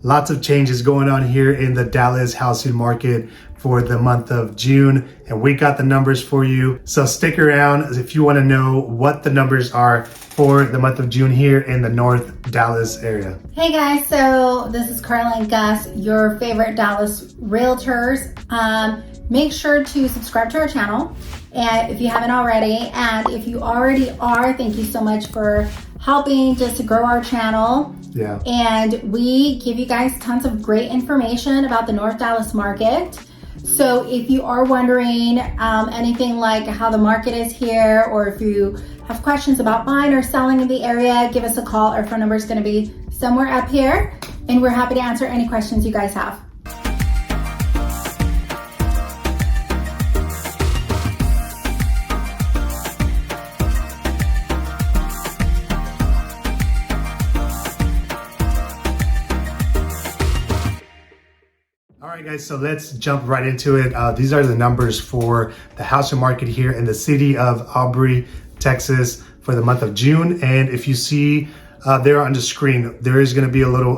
Lots of changes going on here in the Dallas housing market for the month of June, and we got the numbers for you. So stick around if you want to know what the numbers are for the month of June here in the North Dallas area. Hey guys, so this is Carla and Gus, your favorite Dallas realtors. Make sure to subscribe to our channel, and if you haven't already, and if you already are, thank you so much for helping just to grow our channel. Yeah. And we give you guys tons of great information about the North Dallas market. So if you are wondering anything like how the market is here, or if you have questions about buying or selling in the area, give us a call. Our phone number is going to be somewhere up here, and we're happy to answer any questions you guys have. All right, guys, so let's jump right into it. These are the numbers for the housing market here in the city of Aubrey, Texas for the month of June. And if you see there on the screen, there is going to be a little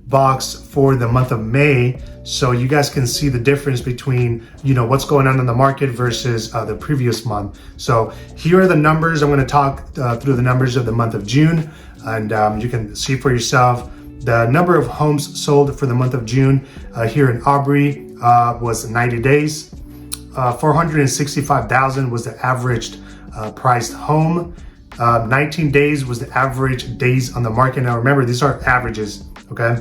box for the month of May. So you guys can see the difference between, what's going on in the market versus the previous month. So here are the numbers. I'm going to talk through the numbers of the month of June, and you can see for yourself. The number of homes sold for the month of June here in Aubrey was 90 days. 465,000 was the average priced home. 19 days was the average days on the market. Now remember, these are averages, okay?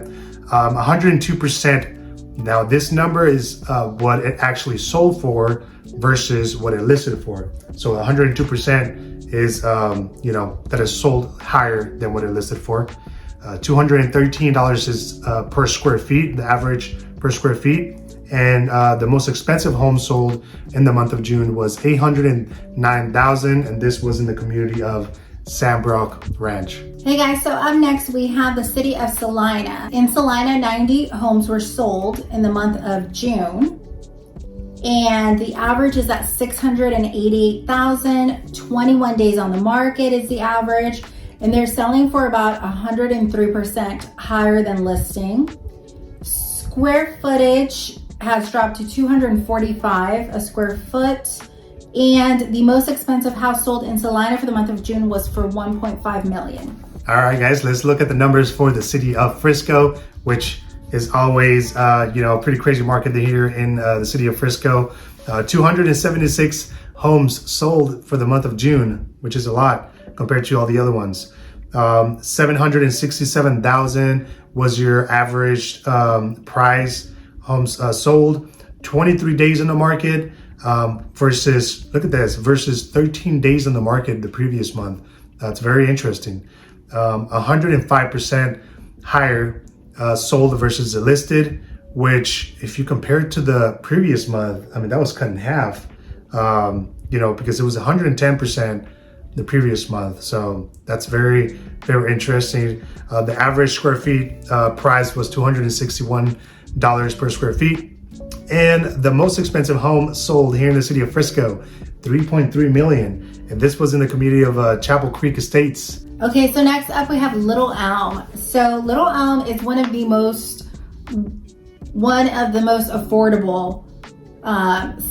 102%. Now this number is what it actually sold for versus what it listed for. So 102% is, that is sold higher than what it listed for. $213 is per square feet, the average per square feet. And the most expensive home sold in the month of June was $809,000, and this was in the community of Sandbrook Ranch. Hey guys, so up next we have the city of Celina. In Celina, 90 homes were sold in the month of June, and the average is at $688,000. 21 days on the market is the average. And they're selling for about 103% higher than listing. Square footage has dropped to 245 a square foot. And the most expensive house sold in Celina for the month of June was for $1.5 million. All right, guys, let's look at the numbers for the city of Frisco, which is always, a pretty crazy market here in the city of Frisco. 276 homes sold for the month of June, which is a lot compared to all the other ones. 767,000 was your average price homes sold. 23 days in the market versus, look at this, versus 13 days in the market the previous month. That's very interesting. 105% higher sold versus the listed, which if you compare it to the previous month, I mean, that was cut in half, because it was 110% the previous month. So that's very, very interesting. The average square feet price was $261 per square feet. And the most expensive home sold here in the city of Frisco, $3.3 million. And this was in the community of Chapel Creek Estates. Okay, so next up we have Little Elm. So Little Elm is one of the most affordable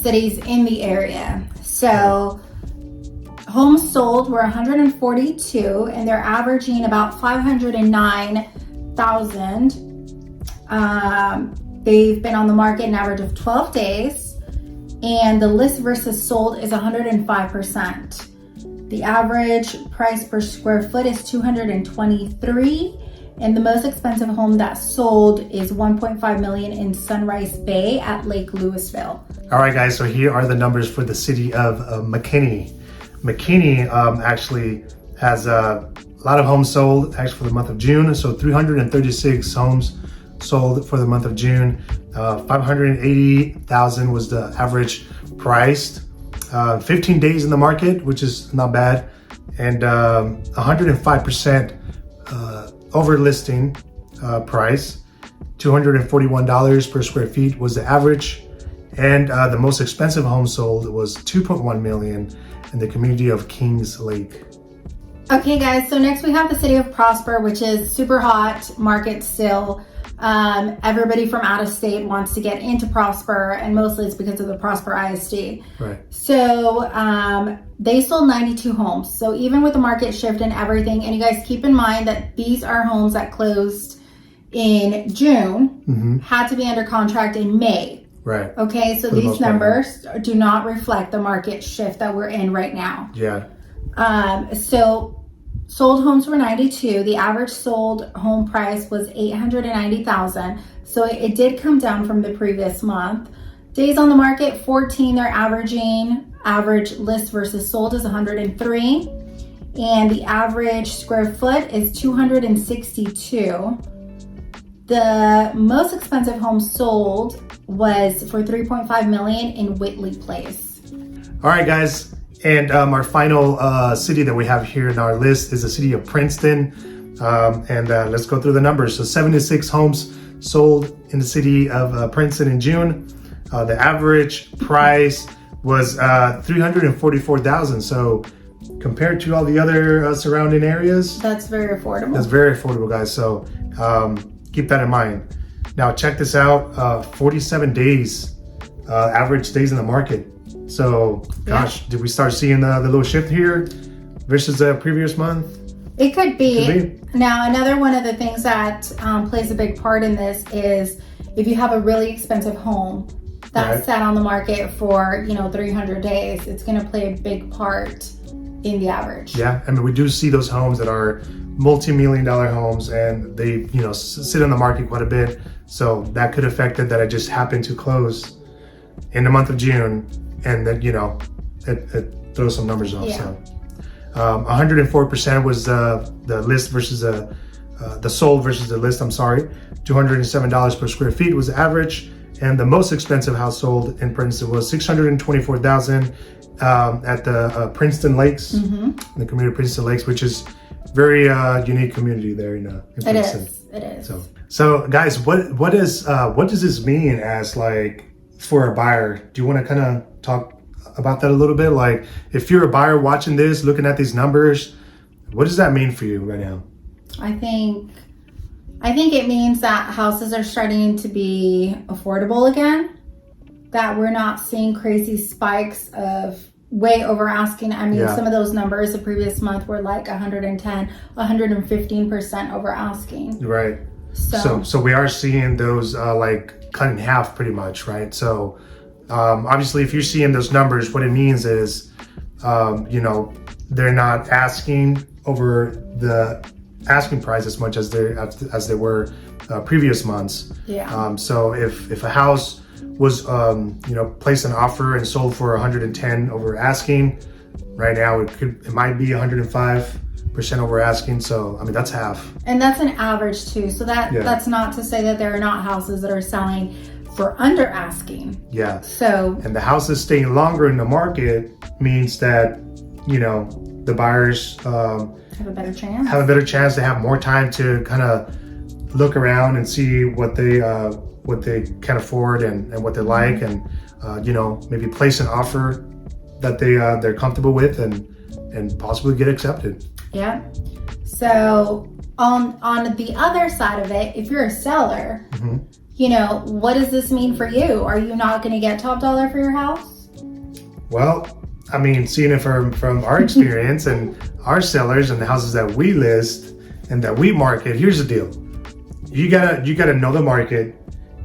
cities in the area. So homes sold were 142, and they're averaging about 509,000. They've been on the market an average of 12 days, and the list versus sold is 105%. The average price per square foot is $223, and the most expensive home that sold is $1.5 million in Sunrise Bay at Lake Louisville. All right, guys, so here are the numbers for the city of McKinney. McKinney actually has a lot of homes sold actually for the month of June. So 336 homes sold for the month of June. 580,000 was the average priced. 15 days in the market, which is not bad. And 105% over listing price. $241 per square feet was the average. And the most expensive home sold was $2.1 million in the community of Kings Lake. Okay guys, so next we have the city of Prosper, which is super hot market still. Everybody from out of state wants to get into Prosper, and mostly it's because of the Prosper ISD. Right. So they sold 92 homes. So even with the market shift and everything, and you guys keep in mind that these are homes that closed in June, had to be under contract in May. Right. Okay, so these numbers do not reflect the market shift that we're in right now. Yeah. So sold homes were 92. The average sold home price was $890,000. So it did come down from the previous month. Days on the market, 14. They're average list versus sold is 103. And the average square foot is 262. The most expensive home sold was for $3.5 million in Whitley Place. All right, guys. And our final city that we have here in our list is the city of Princeton. And let's go through the numbers. So 76 homes sold in the city of Princeton in June. The average price was $344,000. So compared to all the other surrounding areas, that's very affordable. That's very affordable, guys. So keep that in mind. Now check this out, 47 days, average days in the market. So gosh, did we start seeing the little shift here versus the previous month? It could be. Now, another one of the things that plays a big part in this is if you have a really expensive home that's sat on the market for 300 days, it's going to play a big part in the average. Yeah, I mean, we do see those homes that are multi-million-dollar homes, and they sit on the market quite a bit. So that could affect it that it just happened to close in the month of June, and then it throws some numbers off. Yeah. So 104% was the list versus the sold versus the list. I'm sorry, $207 per square feet was the average, and the most expensive house sold in Princeton was $624,000 at the Princeton Lakes, the community of Princeton Lakes, which is very unique community there in Princeton. It is. So guys, what does this mean as like for a buyer? Do you want to kind of talk about that a little bit? Like, if you're a buyer watching this, looking at these numbers, what does that mean for you right now? I think it means that houses are starting to be affordable again, that we're not seeing crazy spikes of way over asking. I mean, some of those numbers the previous month were like 110, 115% over asking. Right. So we are seeing those like cut in half pretty much, right? So obviously, if you're seeing those numbers, what it means is, they're not asking over the asking price as much as they were previous months. Yeah. So if a house was placed an offer and sold for 110 over asking, right now it might be 105% over asking. So I mean, that's half. And that's an average too. So that's not to say that there are not houses that are selling for under asking. Yeah. So, and the houses staying longer in the market means that the buyers have a better chance. They have more time to kind of look around and see what they can afford and what they like, and maybe place an offer that they're comfortable with and possibly get accepted. Yeah. So on the other side of it, if you're a seller, what does this mean for you? Are you not going to get top dollar for your house? Well, I mean, seeing it from our experience and our sellers and the houses that we list and that we market, here's the deal. You gotta know the market.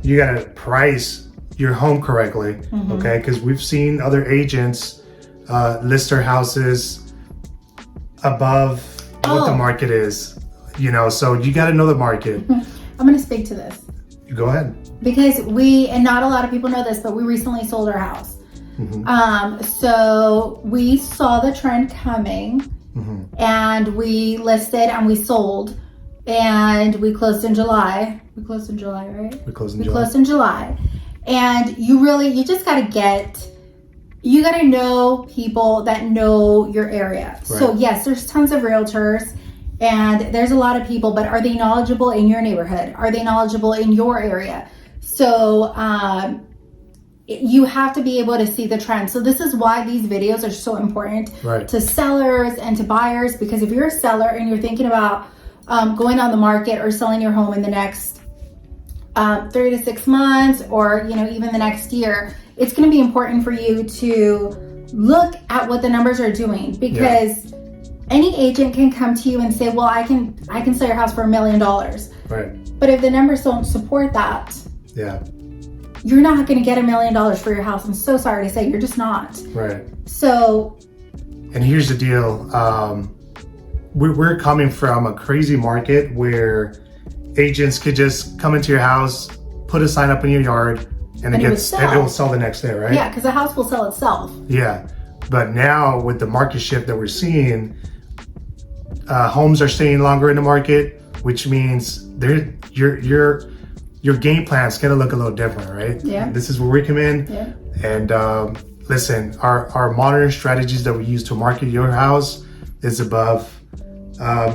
You gotta price your home correctly, okay? Because we've seen other agents list their houses above what the market is, so you gotta know the market. I'm gonna speak to this. Go ahead. Because and not a lot of people know this, but we recently sold our house. So we saw the trend coming, and we listed and we sold, and we closed in July. We closed in July, right? We closed in July. And you just you gotta know people that know your area. Right. So yes, there's tons of realtors and there's a lot of people, but are they knowledgeable in your neighborhood? Are they knowledgeable in your area? So you have to be able to see the trend. So this is why these videos are so important to sellers and to buyers, because if you're a seller and you're thinking about going on the market or selling your home in the next 3 to 6 months, or even the next year, it's going to be important for you to look at what the numbers are doing, because any agent can come to you and say, well, I can sell your house for $1 million. Right. But if the numbers don't support that, you're not going to get $1 million for your house. I'm so sorry to say, you're just not. Right. So, and here's the deal. We're coming from a crazy market where agents could just come into your house, put a sign up in your yard, and it will sell the next day, right? Yeah, because the house will sell itself. Yeah. But now with the market shift that we're seeing, homes are staying longer in the market, which means your game plan is going to look a little different, right? Yeah. This is where we come in. Yeah. And listen, our modern strategies that we use to market your house is above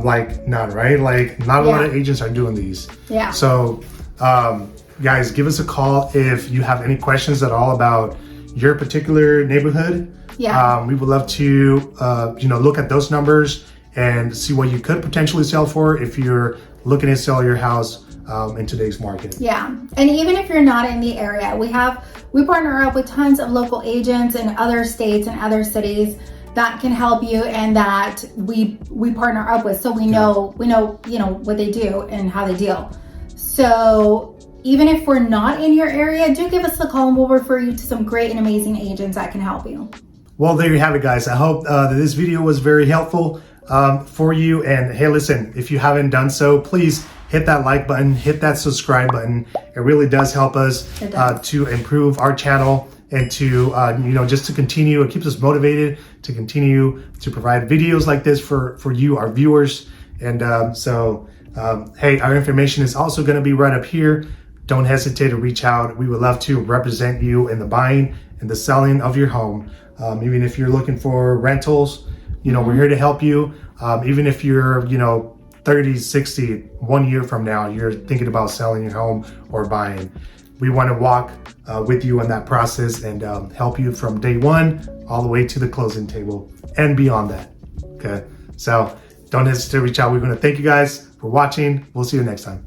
like none, right? Like not a lot of agents are doing these. Yeah. So guys, give us a call if you have any questions at all about your particular neighborhood. Yeah. We would love to look at those numbers and see what you could potentially sell for if you're looking to sell your house in today's market. Yeah. And even if you're not in the area, we partner up with tons of local agents in other states and other cities that can help you, and that we partner up with, so we know what they do and how they deal. So even if we're not in your area, do give us a call and we'll refer you to some great and amazing agents that can help you. Well, there you have it, guys. I hope that this video was very helpful for you. And hey, listen, if you haven't done so, please hit that like button, hit that subscribe button. It really does help us to improve our channel, and to just to continue. It keeps us motivated to continue to provide videos like this for you, our viewers. And hey, our information is also going to be right up here. Don't hesitate to reach out. We would love to represent you in the buying and the selling of your home. Even if you're looking for rentals, we're here to help you. Even if you're 30, 60, 1 year from now, you're thinking about selling your home or buying, we want to walk with you in that process and help you from day one all the way to the closing table and beyond that. Okay, so don't hesitate to reach out. We're going to thank you guys for watching. We'll see you next time.